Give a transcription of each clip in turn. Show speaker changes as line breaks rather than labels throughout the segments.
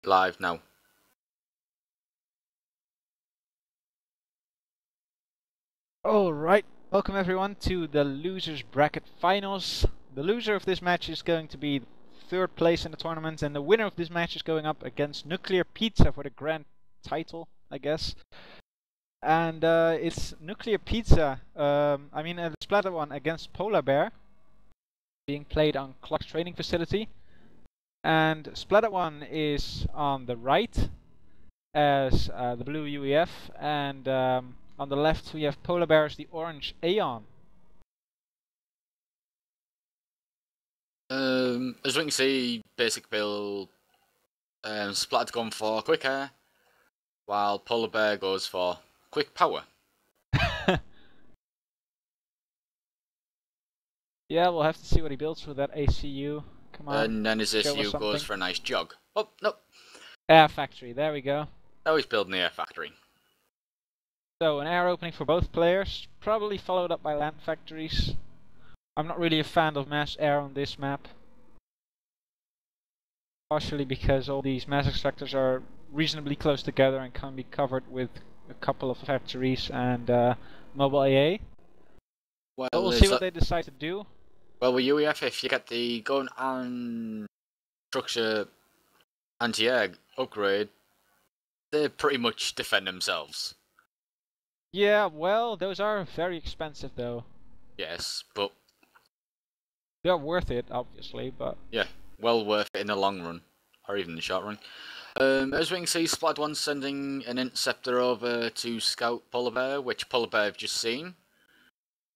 Live now.
Alright, welcome everyone to the Losers Bracket Finals. The loser of this match is going to be third place in the tournament, and the winner of this match is going up against Nuclear Pizza for the grand title, I guess. And it's Nuclear Pizza, the TheSplattedOne against Polarbear, being played on Clark's training facility. And TheSplattedOne is on the right as the blue UEF, and on the left we have Polarbear as the orange Aeon.
As we can see, basic build, Splat's gone for quick air, while Polarbear goes for quick power.
Yeah, we'll have to see what he builds with that ACU. Come on.
And then his ACU goes for a nice jog. Oh, no.
Air factory, there we go.
Now he's building the air factory.
So, an air opening for both players, probably followed up by land factories. I'm not really a fan of mass air on this map. Partially because all these mass extractors are reasonably close together and can be covered with a couple of factories and mobile AA.
Well,
but we'll see what they decide to do.
Well, with UEF, if you get the gun and structure anti-air upgrade, they pretty much defend themselves.
Yeah, well, those are very expensive though.
Yes, but
they're worth it, obviously, but
yeah, well worth it in the long run, or even the short run. As we can see, TheSplattedOne sending an interceptor over to scout Polarbear, which Polarbear have just seen.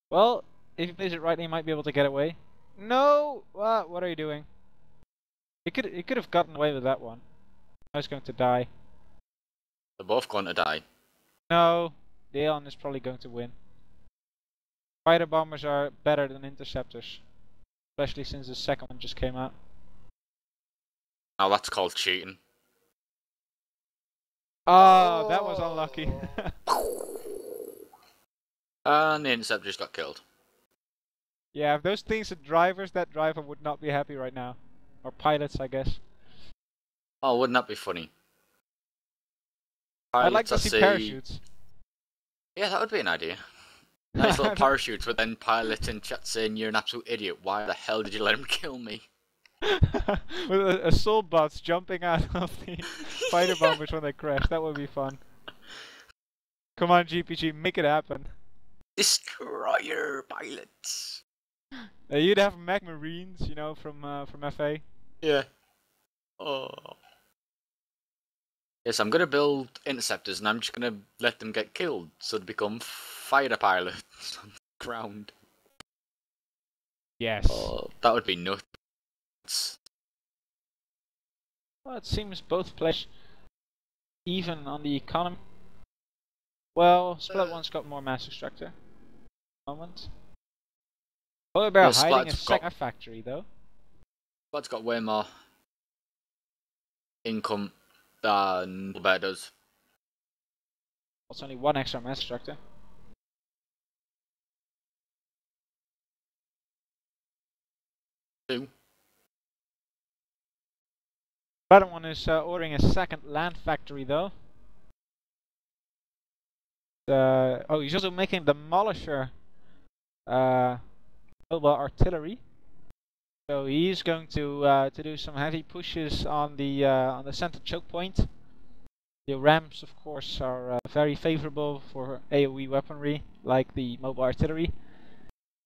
Well, if he plays it right, he might be able to get away. No! What are you doing? He could have gotten away with that one. I was going to die.
They're both going to die.
No, the Aeon is probably going to win. Fighter bombers are better than interceptors, especially since the second one just came out.
Now that's called cheating.
Oh, that was unlucky.
And the interceptor just got killed.
Yeah, if those things are drivers, that driver would not be happy right now. Or pilots, I guess.
Oh, wouldn't that be funny?
I'd like to see parachutes.
Yeah, that would be an idea. Nice little parachutes, but then pilots in chat saying you're an absolute idiot. Why the hell did you let him kill me?
With assault bots jumping out of the fighter bombers when they crash. That would be fun. Come on, GPG, make it happen.
Destroyer pilots.
You'd have Mech Marines, you know, from FA.
Yeah. Oh. Yes, I'm gonna build interceptors, and I'm just gonna let them get killed, so they become fighter pilots on the ground.
Yes.
Oh, that would be nuts.
Well, it seems both players even on the economy. Well, TheSplattedOne's got more mass extractor at the moment. Polarbear hiding a second factory though.
Splat's got way more income than Polarbear does.
It's only one extra mass extractor.
Two.
TheSplattedOne is ordering a second land factory though. Oh, he's also making Demolisher mobile artillery. So he's going to do some heavy pushes on the center choke point. The ramps, of course, are very favorable for AoE weaponry, like the mobile artillery.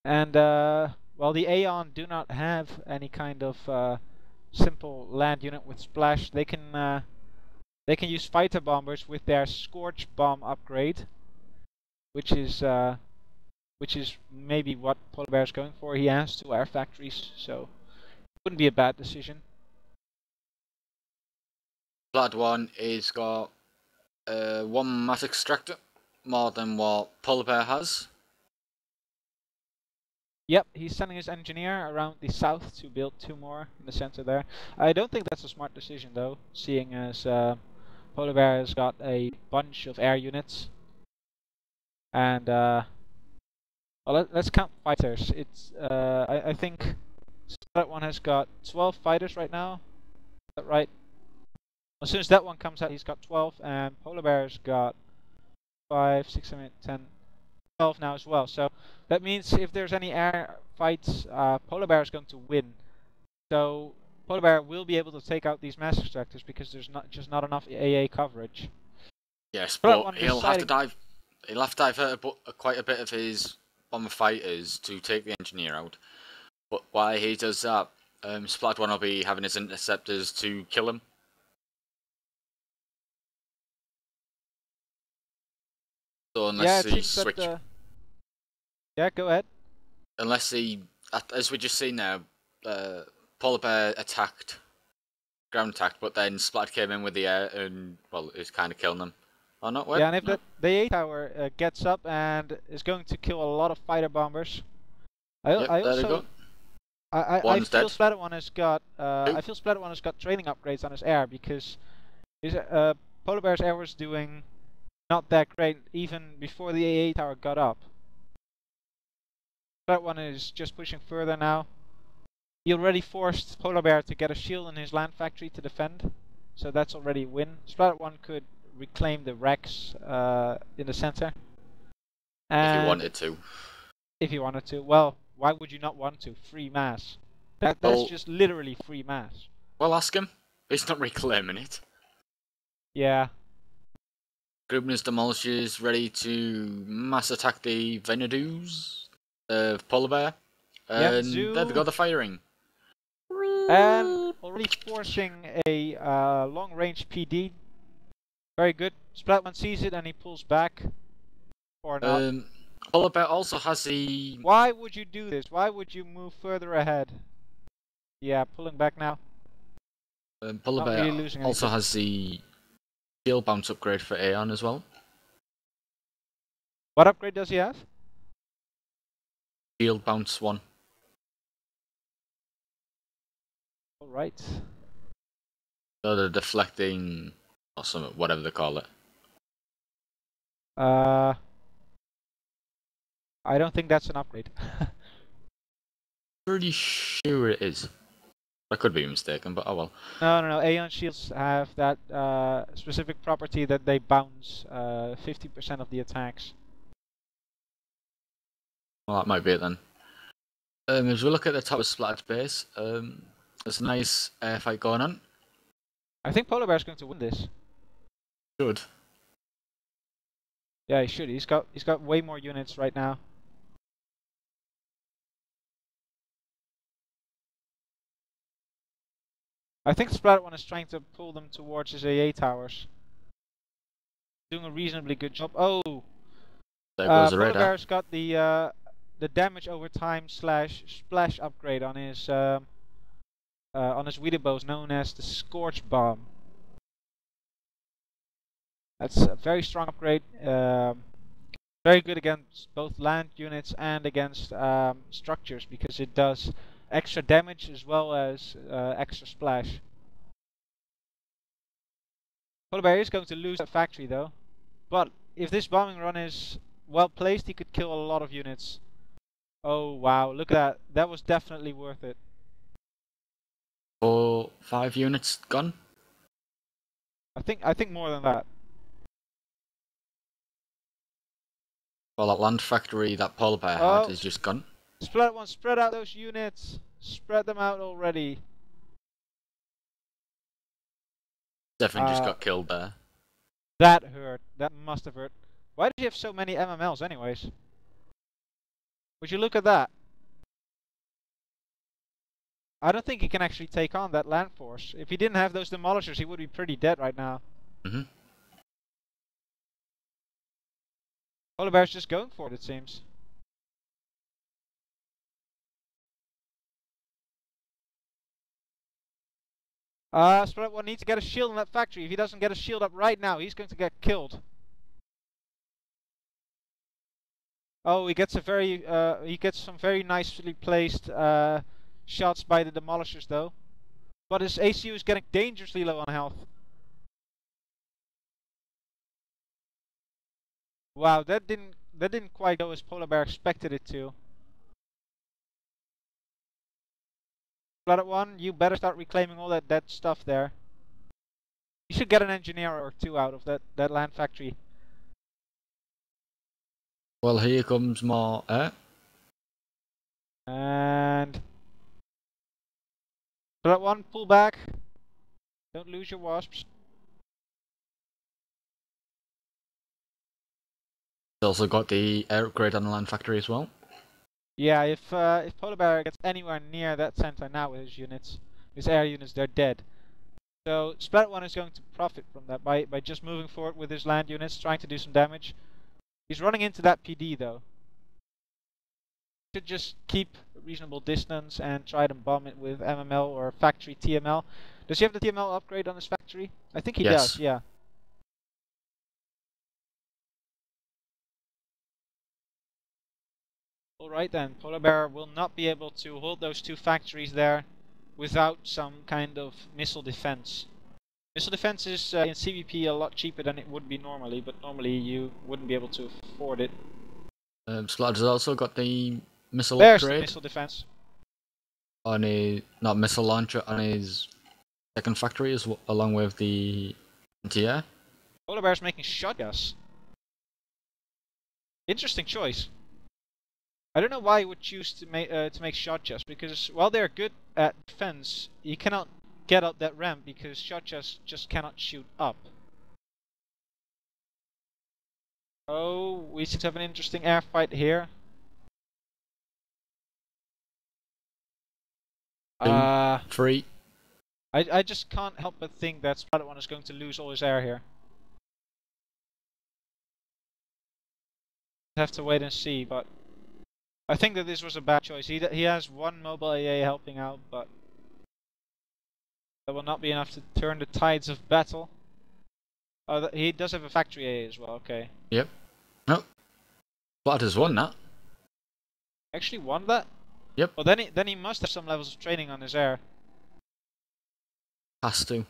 And while the Aeon do not have any kind of simple land unit with splash, they can use fighter bombers with their Scorch bomb upgrade, which is maybe what Polarbear is going for. He has 2 air factories, so it wouldn't be a bad decision.
TheSplattedOne is got 1 mass extractor, more than what Polarbear has.
Yep, he's sending his engineer around the south to build 2 more in the center there. I don't think that's a smart decision though, seeing as Polarbear has got a bunch of air units. And well, let's count fighters. It's I think TheSplattedOne has got 12 fighters right now. Is that right? As soon as that one comes out, he's got 12, and Polarbear's got 5, 6, 7, 8, 10, 12 now as well. So that means if there's any air fights, Polarbear is going to win. So Polarbear will be able to take out these mass extractors because there's just not enough AA coverage.
Yes,
But
but he'll have to dive. He'll have to divert quite a bit of his bomber fighters to take the engineer out. But while he does that, SplatedOne will be having his interceptors to kill him. So unless he switch,
yeah, go ahead.
Unless he, as we just seen now, Polarbear attacked, ground attacked, but then Splat came in with the air and well, it's kind of killing them. Oh no, wait.
Yeah, and if
no.
the A tower gets up and is going to kill a lot of fighter bombers.
Yep,
I
there they
also
go.
I feel
Dead.
SplatedOne has got training upgrades on his air because his Polar Bear's air was doing not that great even before the AA tower got up. SplatedOne is just pushing further now. He already forced Polar Bear to get a shield in his land factory to defend, so that's already a win. SplatedOne could reclaim the Rex in the center.
If he wanted to.
If he wanted to. Well, why would you not want to? Free mass. That's just literally free mass.
Well, ask him. He's not reclaiming it.
Yeah.
Grubner's Demolishers ready to mass attack the Venadoos of Polar Bear. And there they go, the firing.
And already forcing a long-range PD. Very good. SplatedOne sees it and he pulls back. Or not.
Polar Bear also has the...
Why would you do this? Why would you move further ahead? Yeah, pulling back now.
Polar Bear really also has the shield bounce upgrade for Aeon as well.
What upgrade does he have?
Shield bounce 1.
Alright.
So the deflecting... or something, whatever they call it.
I don't think that's an upgrade.
Pretty sure it is. I could be mistaken, but oh well.
No. Aeon shields have that specific property that they bounce 50% of the attacks.
Well, that might be it then. As we look at the top of Splatted base, there's a nice fight going on.
I think Polar Bear's going to win this.
Should.
Yeah, he should. He's got way more units right now. I think SplatedOne is trying to pull them towards his AA towers. Doing a reasonably good job. Oh!
There goes the radar.
Polar Bear's got the damage over time / splash upgrade on his Weeder bows, known as the Scorch Bomb. That's a very strong upgrade. Very good against both land units and against structures because it does extra damage as well as extra splash. Polarbear is going to lose that factory though, but if this bombing run is well placed, he could kill a lot of units. Oh wow, look at that. That was definitely worth it.
5 units gone?
I think more than that.
Well, that land factory that Polar Bear had is just gone.
SplatedOne, spread out those units. Spread them out already.
Definitely just got killed there.
That hurt. That must have hurt. Why did you have so many MMLs anyways? Would you look at that? I don't think he can actually take on that land force. If he didn't have those demolishers, he would be pretty dead right now. Polarbear's just going for it seems. SplatedOne needs to get a shield in that factory. If he doesn't get a shield up right now, he's going to get killed. Oh, he gets some very nicely placed shots by the demolishers though. But his ACU is getting dangerously low on health. Wow, that didn't quite go as Polar Bear expected it to. SplatedOne, you better start reclaiming all that dead stuff there. You should get an engineer or two out of that land factory.
Well, here comes more air.
And that one, pull back. Don't lose your wasps.
Also got the air upgrade on the land factory as well.
Yeah, if Polarbear gets anywhere near that center now with his units, his air units, they're dead. So TheSplattedOne is going to profit from that by just moving forward with his land units, trying to do some damage. He's running into that PD though. Should just keep a reasonable distance and try to bomb it with MML or factory TML. Does he have the TML upgrade on his factory? I think he does, yeah. Alright then, Polarbear will not be able to hold those two factories there without some kind of missile defense. Missile defense is in CVP a lot cheaper than it would be normally, but normally you wouldn't be able to afford it.
Splatter's also got the missile
There's
upgrade
the missile defense.
on a not missile launcher on his second factory along with the anti-air.
Polarbear's making shot gas. Interesting choice. I don't know why he would choose to make shot chests, because while they're good at defense, you cannot get up that ramp because shot chests just cannot shoot up. Oh, we seem to have an interesting air fight here.
Two, three.
I just can't help but think that TheSplattedOne is going to lose all his air here. Have to wait and see, but I think that this was a bad choice. He has one mobile AA helping out, but that will not be enough to turn the tides of battle. Oh, he does have a factory AA as well, okay.
Yep. No. Splatter's won that.
Actually won that?
Yep.
Well, then he must have some levels of training on his air.
Has to.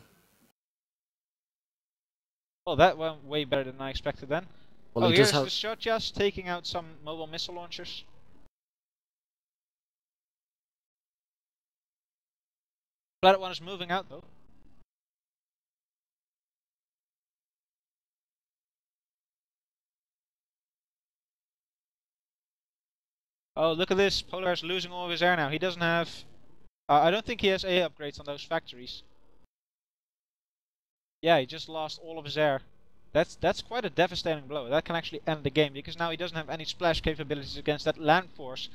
Well, that went way better than I expected then.
Well,
oh,
he
here's
does have...
the shot just taking out some mobile missile launchers. TheSplattedOne is moving out though. Oh, look at this. Polar's losing all of his air now. He doesn't have... I don't think he has A upgrades on those factories. Yeah, he just lost all of his air. That's quite a devastating blow. That can actually end the game, because now he doesn't have any splash capabilities against that land force.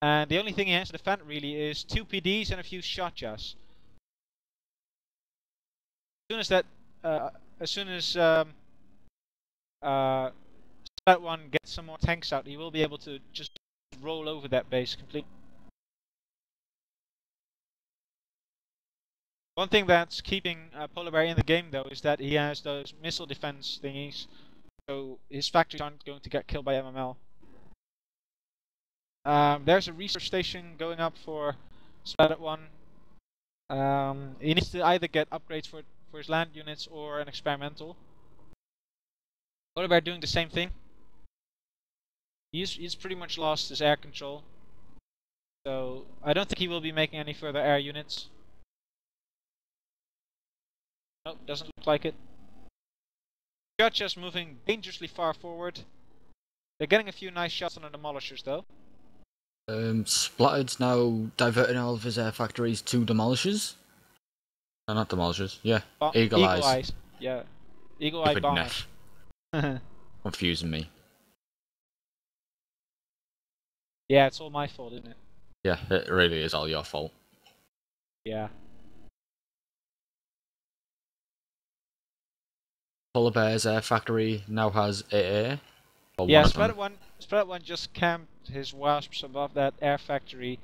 And the only thing he has to defend really is 2 PDs and a few shot jaws. As soon as TheSplattedOne gets some more tanks out, he will be able to just roll over that base completely. One thing that's keeping Polarbear in the game though is that he has those missile defense thingies, so his factories aren't going to get killed by MML. There's a research station going up for TheSplattedOne. He needs to either get upgrades for his land units or an experimental. Polarbear doing the same thing. He's pretty much lost his air control, so I don't think he will be making any further air units. Nope, doesn't look like it. Gotcha's moving dangerously far forward. They're getting a few nice shots on the demolishers though.
Splattered's now diverting all of his air factories to demolishers. No, not demolishers. Yeah, Eagle Eyes.
Yeah, Eagle Eye bomber.
Confusing me.
Yeah, it's all my fault, isn't it?
Yeah, it really is all your fault.
Yeah.
Polarbear's air factory now has AA.
Yeah, TheSplattedOne just camped his wasps above that air factory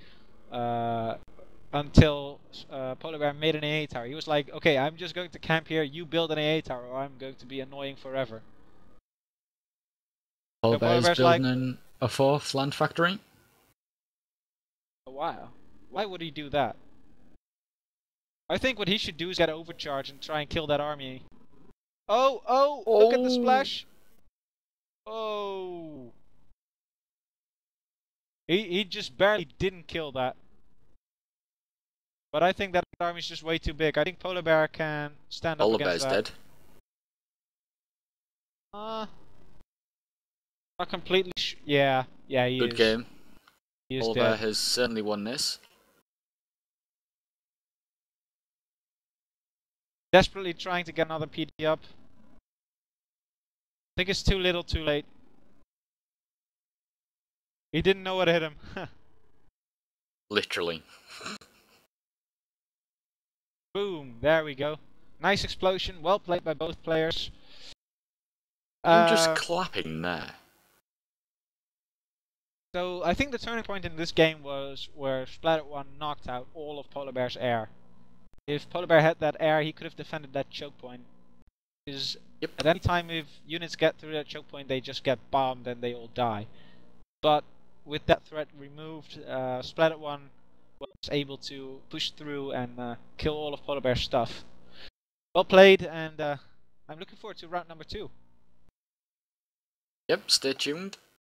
until Polarbear made an AA tower. He was like, okay, I'm just going to camp here, you build an AA tower, or I'm going to be annoying forever.
Polarbear's building a fourth land factory.
Oh, wow. Why would he do that? I think what he should do is get overcharge and try and kill that army. Oh, look at the splash! Oh! He just barely didn't kill that. But I think that army's just way too big. I think Polarbear can stand up against
Polarbear's
that.
dead.
Not completely yeah, he is.
Good game.
He is
Polarbear
dead.
has certainly won this.
Desperately trying to get another PD up. I think it's too little too late. He didn't know what hit him.
Literally.
Boom, there we go. Nice explosion, well played by both players.
I'm just clapping there.
So I think the turning point in this game was where TheSplattedOne knocked out all of Polarbear's air. If Polarbear had that air, he could have defended that choke point. Because at any time if units get through that choke point, they just get bombed and they all die. But with that threat removed, TheSplattedOne was able to push through and kill all of Polarbear's stuff. Well played, and I'm looking forward to round number 2.
Yep, stay tuned.